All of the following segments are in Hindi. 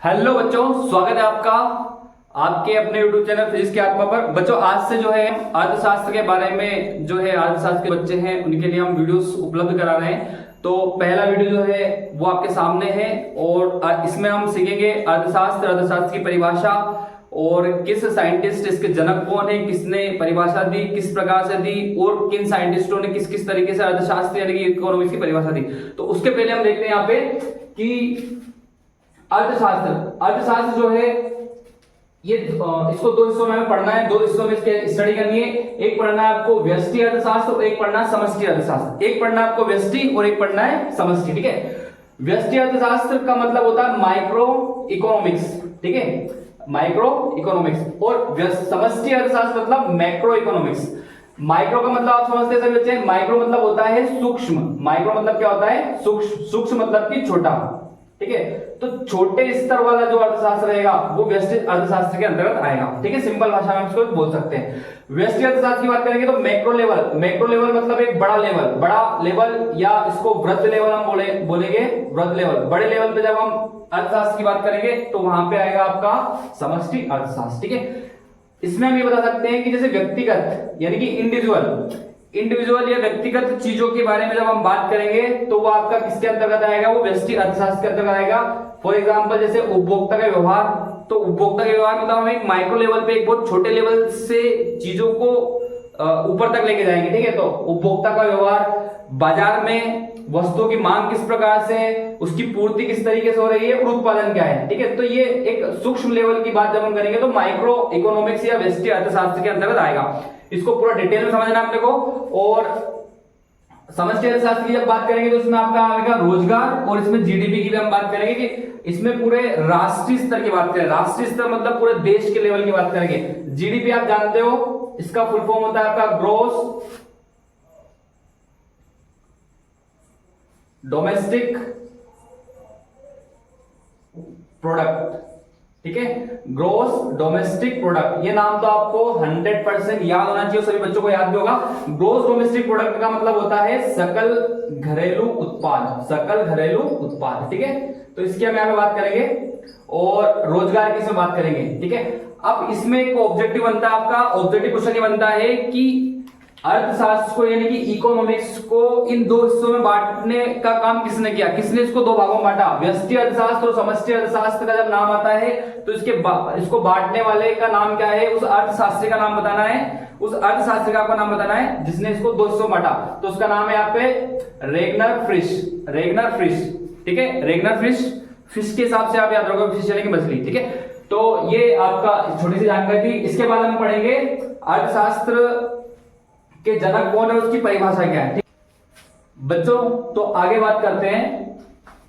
हेलो बच्चों, स्वागत है आपका आपके अपने YouTube चैनल फिजिक्स की आत्मा पर। बच्चों, आज से जो है अर्थशास्त्र के बारे में जो है अर्थशास्त्र के बच्चे हैं उनके लिए हम वीडियोस उपलब्ध करा रहे हैं। तो पहला वीडियो जो है वो आपके सामने है और इसमें हम सीखेंगे अर्थशास्त्र की परिभाषा और किस साइंटिस्ट, इसके जनक कौन है, किसने परिभाषा दी, किस प्रकार से दी और किन साइंटिस्टों ने किस किस तरीके से अर्थशास्त्र यानी कि इकोनॉमिक्स की परिभाषा दी। तो उसके पहले हम देखते हैं यहाँ पे कि अर्थशास्त्र जो है ये इसको दो हिस्सों में पढ़ना है, दो हिस्सों में इसके स्टडी करनी है। एक पढ़ना है आपको व्यष्टि अर्थशास्त्र और एक पढ़ना है समष्टि अर्थशास्त्र। एक पढ़ना है आपको व्यष्टि और एक पढ़ना है समष्टि, ठीक है। व्यष्टि अर्थशास्त्र का मतलब होता है माइक्रो इकोनॉमिक्स, ठीक है, माइक्रो इकोनॉमिक्स। और समष्टि अर्थशास्त्र मतलब मैक्रो इकोनॉमिक्स। माइक्रो का मतलब आप समझते हैं बच्चे, माइक्रो मतलब होता है सूक्ष्म। माइक्रो मतलब क्या होता है? सूक्ष्म। सूक्ष्म मतलब कि छोटा, ठीक है। तो छोटे स्तर वाला जो अर्थशास्त्र रहेगा वो व्यष्टि अर्थशास्त्र के अंतर्गत आएगा, ठीक है। सिंपल भाषा में इसको बोल सकते हैं। व्यष्टि अर्थशास्त्र की बात करेंगे तो मैक्रो लेवल। मैक्रो लेवल मतलब एक बड़ा लेवल या इसको वृत्त लेवल हम बोलेंगे वृत्त लेवल। बड़े लेवल पे जब हम अर्थशास्त्र की बात करेंगे तो वहां पे आएगा आपका समष्टि अर्थशास्त्र, ठीक है। इसमें हम ये बता सकते हैं कि जैसे व्यक्तिगत यानी कि इंडिविजुअल या व्यक्तिगत चीजों के बारे में जब हम बात करेंगे तो वो आपका किसके अंतर्गत आएगा? वो व्यष्टि अर्थशास्त्र के अंतर्गत आएगा। फॉर एग्जांपल जैसे उपभोक्ता का व्यवहार। तो उपभोक्ता के व्यवहार मतलब हम एक माइक्रो लेवल पे, एक बहुत छोटे लेवल से चीजों को ऊपर तक लेके जाएंगे, ठीक है। तो उपभोक्ता का व्यवहार, बाजार में वस्तुओं की मांग किस प्रकार से है, उसकी पूर्ति किस तरीके से हो रही है और उत्पादन क्या है, ठीक है। तो ये एक सूक्ष्म लेवल की बात जब हम करेंगे तो माइक्रो इकोनॉमिक्स या व्यष्टि अर्थशास्त्र के अंतर्गत आएगा। इसको पूरा डिटेल में समझना अपने को। और समष्टि अर्थशास्त्र की जब बात करेंगे तो इसमें आपका आएगा रोजगार और इसमें जीडीपी की भी हम बात करेंगे कि इसमें पूरे राष्ट्रीय स्तर की बात करें। राष्ट्रीय स्तर मतलब पूरे देश के लेवल की बात करेंगे। जीडीपी आप जानते हो, इसका फुल फॉर्म होता है आपका ग्रॉस डोमेस्टिक प्रोडक्ट, ठीक है। ग्रॉस डोमेस्टिक प्रोडक्ट, ये नाम तो आपको 100% याद होना चाहिए, सभी बच्चों को याद भी होगा। ग्रॉस डोमेस्टिक प्रोडक्ट का मतलब होता है सकल घरेलू उत्पाद, सकल घरेलू उत्पाद, ठीक है। तो इसकी हम यहां पे बात करेंगे और रोजगार की इसमें बात करेंगे, ठीक है। अब इसमें एक ऑब्जेक्टिव बनता है आपका, ऑब्जेक्टिव क्वेश्चन ये बनता है कि अर्थशास्त्र को यानी कि इकोनॉमिक्स को इन दो हिस्सों में बांटने का काम किसने किया? किसने इसको दो भागों में बांटा? व्यष्टि अर्थशास्त्र और समष्टि अर्थशास्त्र का जब नाम आता है तो इसको बांटने वाले का नाम क्या है? उस अर्थशास्त्री का नाम बताना है, उस अर्थशास्त्री का आपको नाम बताना है जिसने इसको दो हिस्सों में बांटा। तो उसका नाम है यहाँ पे रेगनर फ्रिश, ठीक है। रेगनर फिश के हिसाब से आप याद रखोगे, फिश यानी कि मछली, ठीक है। तो ये आपका छोटी सी जानकारी थी। इसके बाद हम पढ़ेंगे अर्थशास्त्र के जनक कौन है, उसकी परिभाषा क्या है, ठीक बच्चों। तो आगे बात करते हैं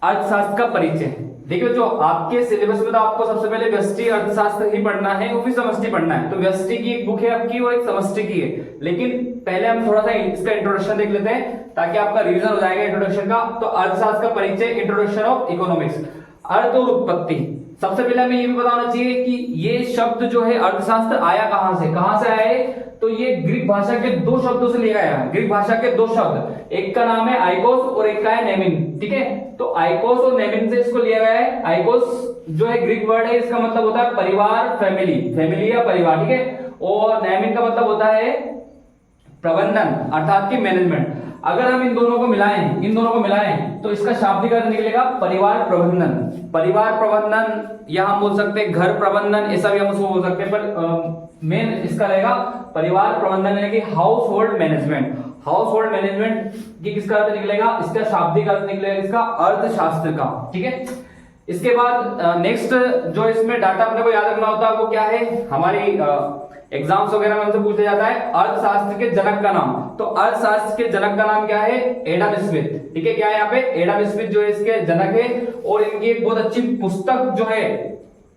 अर्थशास्त्र का परिचय। देखिए जो आपके सिलेबस में तो आपको सबसे पहले व्यष्टि अर्थशास्त्र ही पढ़ना है और फिर समष्टि पढ़ना है। तो व्यष्टि की एक बुक है आपकी और एक समष्टि की है, लेकिन पहले हम थोड़ा सा इसका इंट्रोडक्शन देख लेते हैं ताकि आपका रिवीजन हो जाएगा इंट्रोडक्शन का। तो अर्थशास्त्र का परिचय, इंट्रोडक्शन ऑफ इकोनॉमिक्स। अर्थ और उत्पत्ति। सबसे पहले हमें ये भी बताना चाहिए कि ये शब्द जो है अर्थशास्त्र आया कहां से आया है? तो ये ग्रीक भाषा के दो शब्दों से लिया गया है। ग्रीक भाषा के दो शब्द, एक का नाम है आइकोस और एक का है नेमिन, ठीक है। तो आइकोस और नेमिन से इसको लिया गया है। आइकोस जो है ग्रीक वर्ड है, इसका मतलब होता है परिवार, फैमिली या परिवार, ठीक है। और नेमिन का मतलब होता है प्रबंधन अर्थात की मैनेजमेंट। अगर हम इन दोनों को मिलाएं तो इसका शाब्दिक अर्थ निकलेगा परिवार प्रबंधन, या हम बोल सकते हैं घर प्रबंधन, ऐसा भी हम उसको बोल सकते हैं, पर मेन इसका रहेगा परिवार प्रबंधन यानी कि हाउस होल्ड मैनेजमेंट की किसका अर्थ निकलेगा? इसका शाब्दिक अर्थ निकलेगा इसका अर्थशास्त्र का, ठीक है। इसके बाद नेक्स्ट जो इसमें डाटा अपने को याद रखना होता है वो क्या है? हमारी एग्जाम्स वगैरह में हमसे पूछा जाता है अर्थशास्त्र के जनक का नाम। तो अर्थशास्त्र के जनक का नाम क्या है? एडम स्मिथ, ठीक है। क्या है यहाँ पे? एडम स्मिथ जो है इसके जनक है। और इनकी एक बहुत अच्छी पुस्तक जो है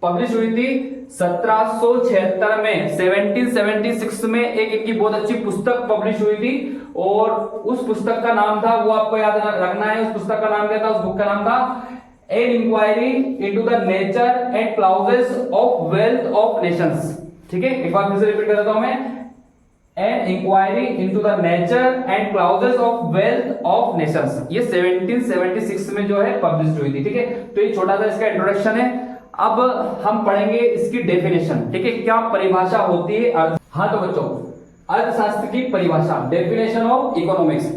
पब्लिश हुई थी 1776 में, 1776 में एक इनकी बहुत अच्छी पुस्तक पब्लिश हुई थी और उस पुस्तक का नाम था, वो आपको याद रखना है। उस पुस्तक का नाम क्या था? उस बुक का नाम था an inquiry into the nature and causes of wealth of nations, ठीक है। एक बार फिर से रिपीट कर देता हूं मैं, an inquiry into the nature and causes of wealth of nations. ये 1776 में जो है पब्लिश हुई थी, ठीक है। तो ये छोटा सा इसका इंट्रोडक्शन है। अब हम पढ़ेंगे इसकी डेफिनेशन, ठीक है, क्या परिभाषा होती है हाँ तो बच्चों, अर्थशास्त्र की परिभाषा, डेफिनेशन ऑफ इकोनॉमिक्स।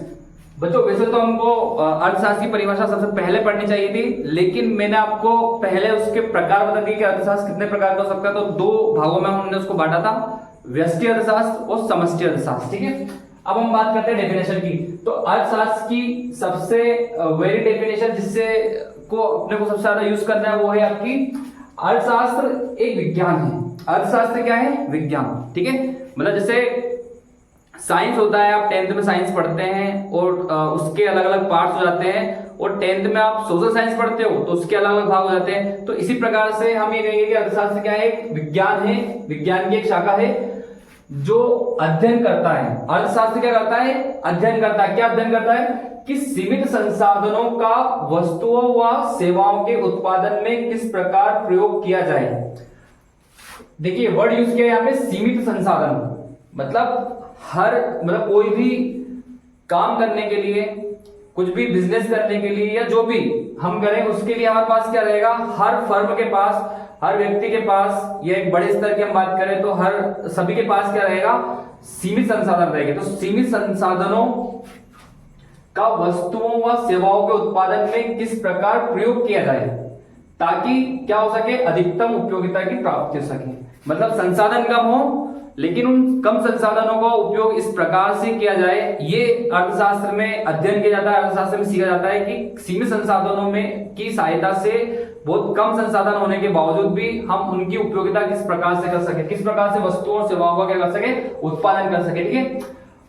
बच्चों वैसे तो हमको अर्थशास्त्र की परिभाषा सबसे पहले पढ़नी चाहिए थी, लेकिन मैंने आपको पहले उसके प्रकार बता दिए कि अर्थशास्त्र कितने प्रकार का हो सकता है। तो दो भागों में हमने उसको बांटा था, व्यष्टि अर्थशास्त्र और समष्टि अर्थशास्त्र, ठीक है। अब हम बात करते हैं डेफिनेशन की। तो अर्थशास्त्र की सबसे वेरी डेफिनेशन जिससे को अपने को सबसे ज्यादा यूज करना है वो है आपकी, अर्थशास्त्र एक विज्ञान है। अर्थशास्त्र क्या है? विज्ञान, ठीक है। मतलब जैसे साइंस होता है, आप 10th में साइंस पढ़ते हैं और उसके अलग अलग पार्ट्स हो जाते हैं, और 10th में आप सोशल साइंस पढ़ते हो तो उसके अलग अलग भाग हो जाते हैं। तो इसी प्रकार से हम ये कहेंगे कि अर्थशास्त्र क्या है? एक विज्ञान है, विज्ञान की एक शाखा है जो अध्ययन करता है। अर्थशास्त्र क्या करता है? अध्ययन करता है। क्या अध्ययन करता है? कि सीमित संसाधनों का वस्तुओं व सेवाओं के उत्पादन में किस प्रकार प्रयोग किया जाए। देखिए वर्ड यूज किया यहाँ पे, सीमित संसाधन, मतलब कोई भी काम करने के लिए, कुछ भी बिजनेस करने के लिए या जो भी हम करें उसके लिए हमारे पास क्या रहेगा? हर फर्म के पास, हर व्यक्ति के पास, या एक बड़े स्तर की हम बात करें तो हर सभी के पास क्या रहेगा? सीमित संसाधन रहेंगे। तो सीमित संसाधनों का वस्तुओं व सेवाओं के उत्पादन में किस प्रकार प्रयोग किया जाए ताकि क्या हो सके? अधिकतम उपयोगिता की प्राप्ति हो सके। मतलब संसाधन कम हो लेकिन उन कम संसाधनों का उपयोग इस प्रकार से किया जाए, ये अर्थशास्त्र में अध्ययन किया जाता है। अर्थशास्त्र में सीखा जाता है कि सीमित संसाधनों में की सहायता से, बहुत कम संसाधन होने के बावजूद भी हम उनकी उपयोगिता किस प्रकार से कर सके, किस प्रकार से वस्तुओं और सेवाओं का क्या कर सके? उत्पादन कर सके, ठीक है।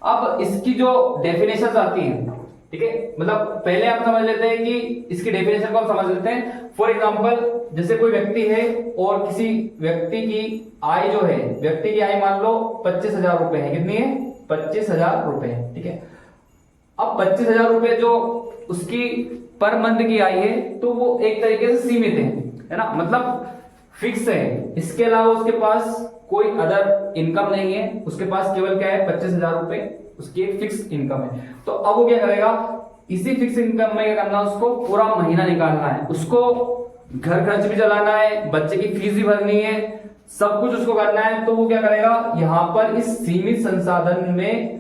अब इसकी जो डेफिनेशन आती है, ठीक है, मतलब पहले आप समझ लेते हैं कि इसकी डेफिनेशन को हम समझ लेते हैं। फॉर एग्जांपल, जैसे कोई व्यक्ति है और किसी व्यक्ति की आय जो है, व्यक्ति की आय मान लो 25,000 रुपए है। कितनी है? 25,000 रुपए, ठीक है। अब 25,000 रुपए जो उसकी पर मंथ की आय है तो वो एक तरीके से सीमित है ना, मतलब फिक्स है। इसके अलावा उसके पास कोई अदर इनकम नहीं है, उसके पास केवल क्या है? 25,000 रुपए उसकी एक फिक्स इनकम है। तो अब वो क्या करेगा? इसी फिक्स इनकम में क्या करना? उसको पूरा महीना निकालना है, उसको घर खर्च भी चलाना है, बच्चे की फीस भी भरनी है, सब कुछ उसको करना है। तो वो क्या करेगा? यहां पर इस सीमित संसाधन में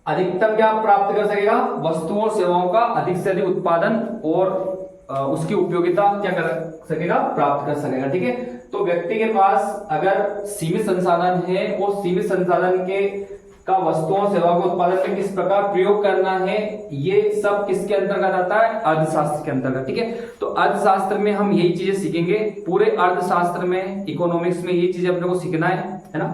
अधिकतम क्या प्राप्त कर सकेगा? वस्तुओं और सेवाओं का अधिक से अधिक उत्पादन और उसकी उपयोगिता क्या कर सकेगा? प्राप्त कर सकेगा, ठीक है। तो व्यक्ति के पास अगर सीमित संसाधन है और सीमित संसाधन के का वस्तुओं सेवा को उत्पादन में किस प्रकार प्रयोग करना है, ये सब किसके अंतर्गत आता है? अर्थशास्त्र के अंतर्गत, ठीक है। तो अर्थशास्त्र में हम यही चीजें सीखेंगे, पूरे अर्थशास्त्र में, इकोनॉमिक्स में ये चीजें अपने को सीखना है ना।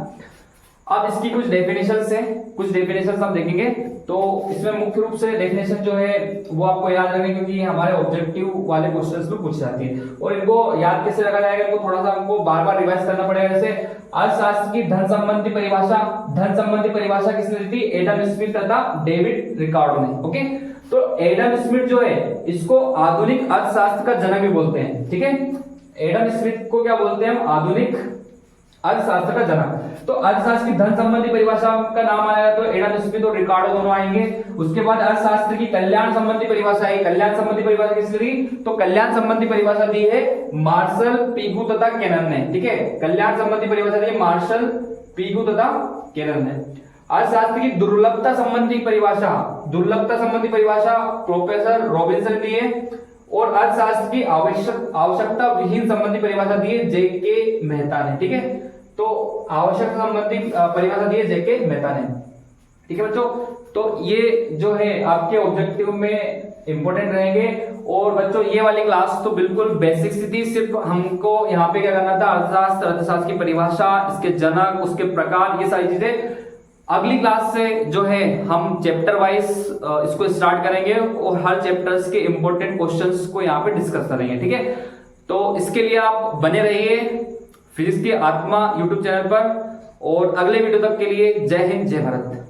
अब इसकी कुछ डेफिनेशंस है, कुछ डेफिनेशंस हम देखेंगे। तो इसमें मुख्य रूप से डेफिनेशन जो है वो आपको याद रखनी, क्योंकि हमारे ऑब्जेक्टिव वाले क्वेश्चंस में पूछ जाती है। और इनको याद कैसे रखा जाएगा, इनको थोड़ा सा हमको बार बार रिवाइज करना पड़ेगा। जैसे अर्थशास्त्र की धन संबंधी परिभाषा, धन संबंधी परिभाषा किसने दी थी? एडम स्मिथ तथा डेविड रिकार्डो ने, ओके। तो एडम स्मिथ जो है इसको आधुनिक अर्थशास्त्र का जनक भी बोलते हैं, ठीक है। एडम स्मिथ को क्या बोलते हैं हम? आधुनिक अर्थशास्त्र का जनक। तो अर्थशास्त्र की धन संबंधी परिभाषा का नाम आएगा तो एडम स्मिथ और रिकार्डो दोनों आएंगे। उसके बाद अर्थशास्त्र की कल्याण संबंधी परिभाषा है। कल्याण संबंधी परिभाषा किसने दी? तो कल्याण संबंधी परिभाषा दी है मार्शल, पीगू तथा केनन ने, ठीक है। कल्याण संबंधी परिभाषा दी है मार्शल, पीगू तथा केनन ने। अर्थशास्त्र की दुर्लभता संबंधी परिभाषा, दुर्लभता संबंधी परिभाषा प्रोफेसर रॉबिन्सन दी है। और अर्थशास्त्र की आवश्यकता विहीन संबंधी परिभाषा दी है जेके मेहता ने, ठीक है। तो आवश्यकता संबंधी परिभाषा दी है जेके मेहता ने, ठीक है बच्चों। तो ये जो है आपके ऑब्जेक्टिव में इंपॉर्टेंट रहेंगे। और बच्चों ये वाली क्लास तो बिल्कुल बेसिक थी, सिर्फ हमको यहाँ पे क्या करना था? अर्थशास्त्र, अर्थशास्त्र की परिभाषा, इसके जनक, उसके प्रकार, ये सारी चीजें। अगली क्लास से जो है हम चैप्टर वाइज इसको स्टार्ट करेंगे और हर चैप्टर्स के इंपॉर्टेंट क्वेश्चंस को यहाँ पे डिस्कस करेंगे, ठीक है। तो इसके लिए आप बने रहिए फिजिक्स की आत्मा यूट्यूब चैनल पर। और अगले वीडियो तक के लिए जय हिंद, जय भारत।